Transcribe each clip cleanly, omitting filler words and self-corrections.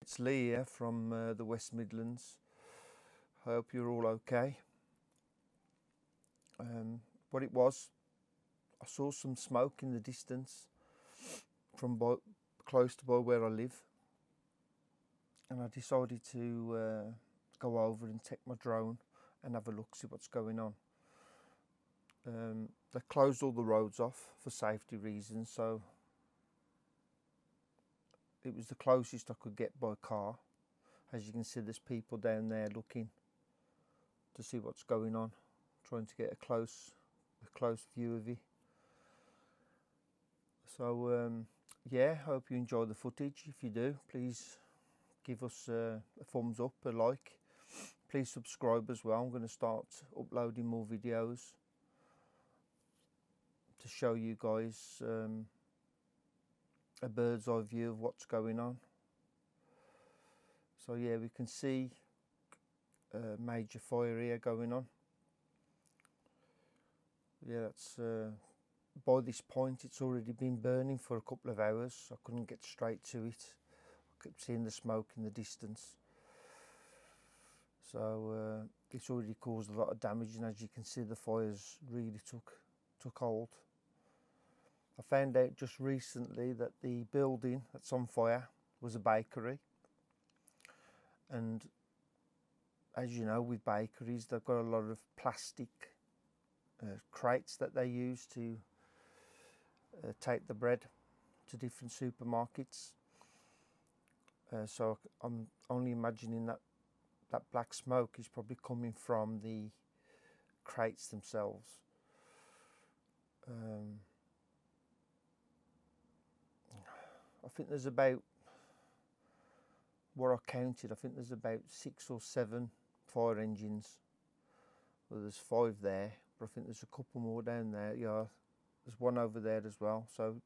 It's Lee here from the West Midlands. I hope you're all okay. What it was, I saw some smoke in the distance from close to where I live, and I decided to go over and take my drone and have a look, see what's going on. They closed all the roads off for safety reasons, so it was the closest I could get by car. As you can see, there's people down there looking to see what's going on, trying to get a close view of it. So yeah, hope you enjoy the footage. If you do, please give us a thumbs up, a like. Please subscribe as well. I'm going to start uploading more videos to show you guys a bird's eye view of what's going on. So yeah, we can see a major fire here going on. Yeah, that's by this point it's already been burning for a couple of hours. I couldn't get straight to it. I kept seeing the smoke in the distance. So it's already caused a lot of damage, and as you can see, the fires really took hold. I found out just recently that the building that's on fire was a bakery, and as you know, with bakeries, they've got a lot of plastic crates that they use to take the bread to different supermarkets. So I'm only imagining that black smoke is probably coming from the crates themselves. I think there's about, what I counted, I think there's about 6 or 7 fire engines. Well, there's 5 there, but I think there's a couple more down there. Yeah, there's one over there as well. So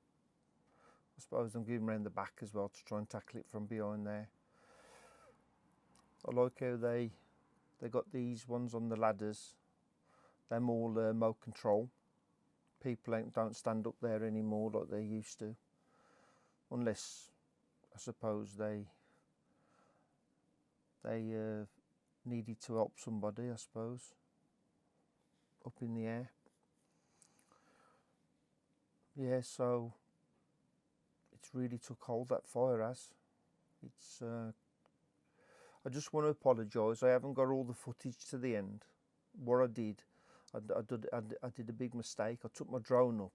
I suppose I'm going around the back as well to try and tackle it from behind there. I like how they got these ones on the ladders. They're more remote control. People don't stand up there anymore like they used to, unless I suppose they needed to help somebody, I suppose, up in the air. Yeah, so it's really took hold, that fire has. It's I just want to apologise. I haven't got all the footage to the end. What I did a big mistake. I took my drone up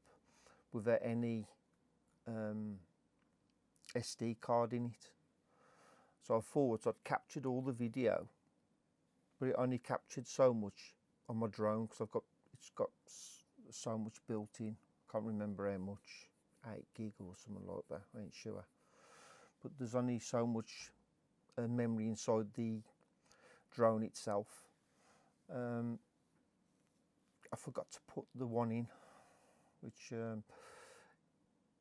without any SD card in it. So I thought I'd captured all the video, but it only captured so much on my drone because it's got so much built in. Can't remember how much, 8 gig or something like that. I ain't sure. But there's only so much memory inside the drone itself. I forgot to put the one in, which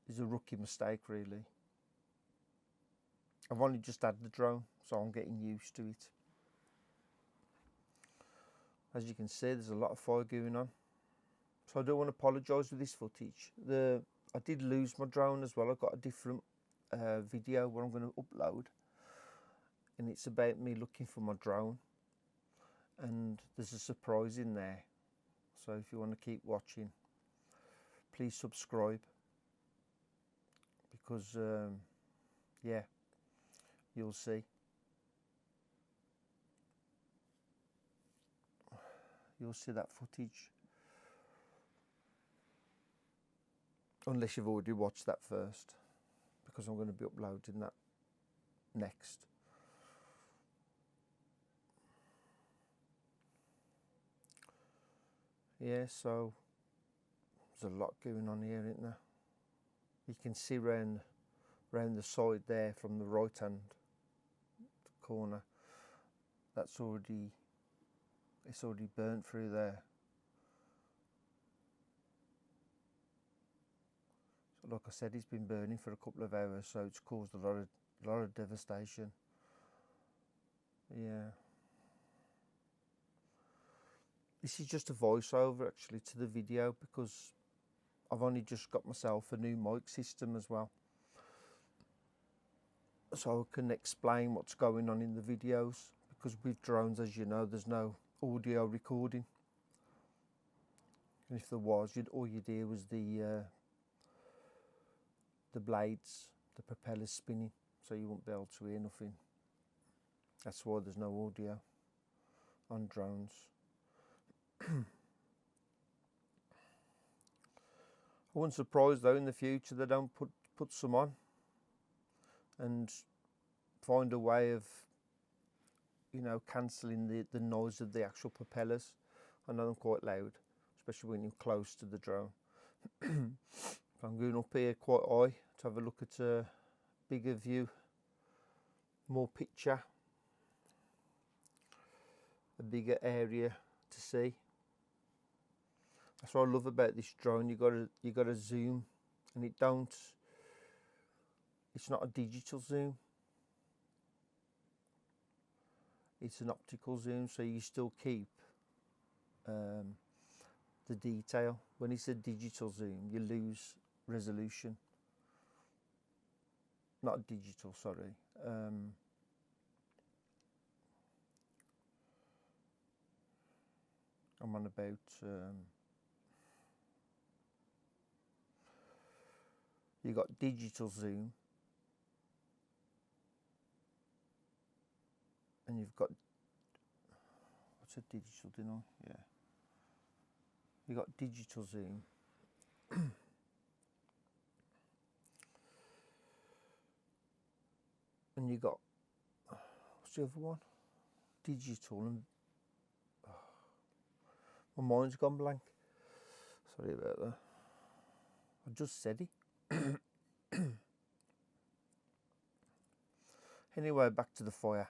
is a rookie mistake really. I've only just had the drone, so I'm getting used to it. As you can see, there's a lot of fire going on. So I don't want to apologise with this footage. I did lose my drone as well. I've got a different video where I'm going to upload, and it's about me looking for my drone, and there's a surprise in there. So if you want to keep watching, please subscribe, because yeah, you'll see. You'll see that footage. Unless you've already watched that first, because I'm going to be uploading that next. Yeah, so there's a lot going on here, isn't there? You can see round the side there from the right hand corner. It's already burnt through there. So like I said, it's been burning for a couple of hours, so it's caused a lot of devastation. Yeah. This is just a voiceover actually to the video, because I've only just got myself a new mic system as well. so I can explain what's going on in the videos, because with drones, as you know, there's no audio recording, and if there was, all you'd hear was the blades, the propellers spinning, so you wouldn't be able to hear nothing. That's why there's no audio on drones. I wasn't surprised though in the future they don't put some on and find a way of, you know, cancelling the noise of the actual propellers. I know they're quite loud, especially when you're close to the drone. I'm going up here quite high to have a look at a bigger view, more picture, a bigger area to see. That's what I love about this drone. You gotta zoom, and it's not a digital zoom. It's an optical zoom, so you still keep the detail. When it's a digital zoom, you lose resolution. Not digital, sorry. I'm on about you got digital zoom, and you've got, what's a digital, didn't I? Yeah. You got digital zoom. And you got, what's the other one? Digital, and my mind's gone blank. Sorry about that. I just said it. Anyway, back to the fire.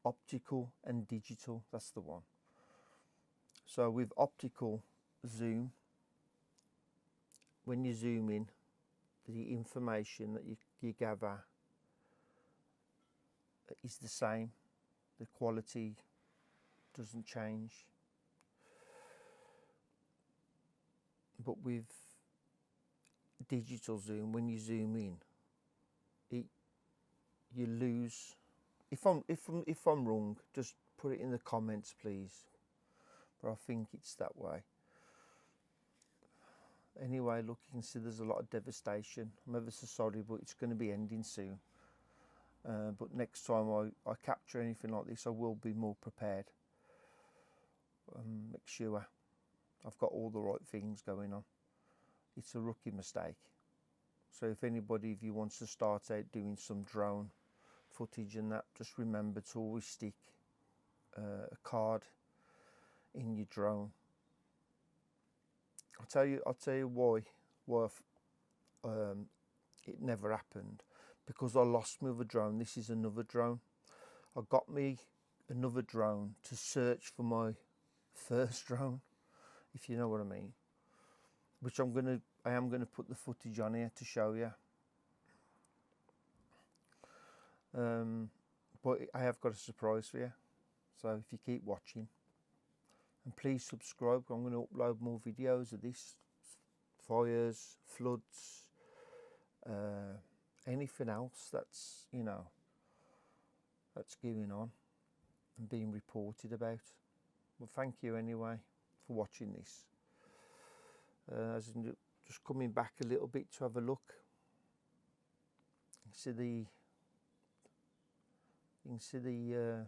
Optical and digital, that's the one. So with optical zoom, when you zoom in, the information that you gather is the same. The quality doesn't change. But with digital zoom, when you zoom in, you lose. If I'm wrong, just put it in the comments, please. But I think it's that way. Anyway, look, you can see there's a lot of devastation. I'm ever so sorry, but it's going to be ending soon. But next time I capture anything like this, I will be more prepared. Make sure I've got all the right things going on. It's a rookie mistake. So if anybody of you wants to start out doing some drone footage and that, just remember to always stick a card in your drone. I'll tell you why it never happened. Because I lost my other drone. This is another drone. I got me another drone to search for my first drone, if you know what I mean. Which I am gonna put the footage on here to show you. But I have got a surprise for you. So if you keep watching, and please subscribe, I'm going to upload more videos of this, fires, floods, anything else that's, you know, that's going on and being reported about. Well, thank you anyway for watching this. As in, just coming back a little bit to have a look. You can see the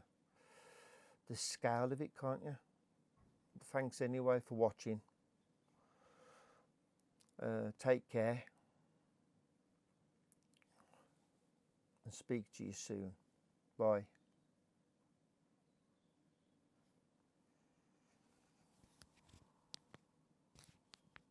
scale of it, can't you? Thanks anyway for watching. Take care and speak to you soon. Bye.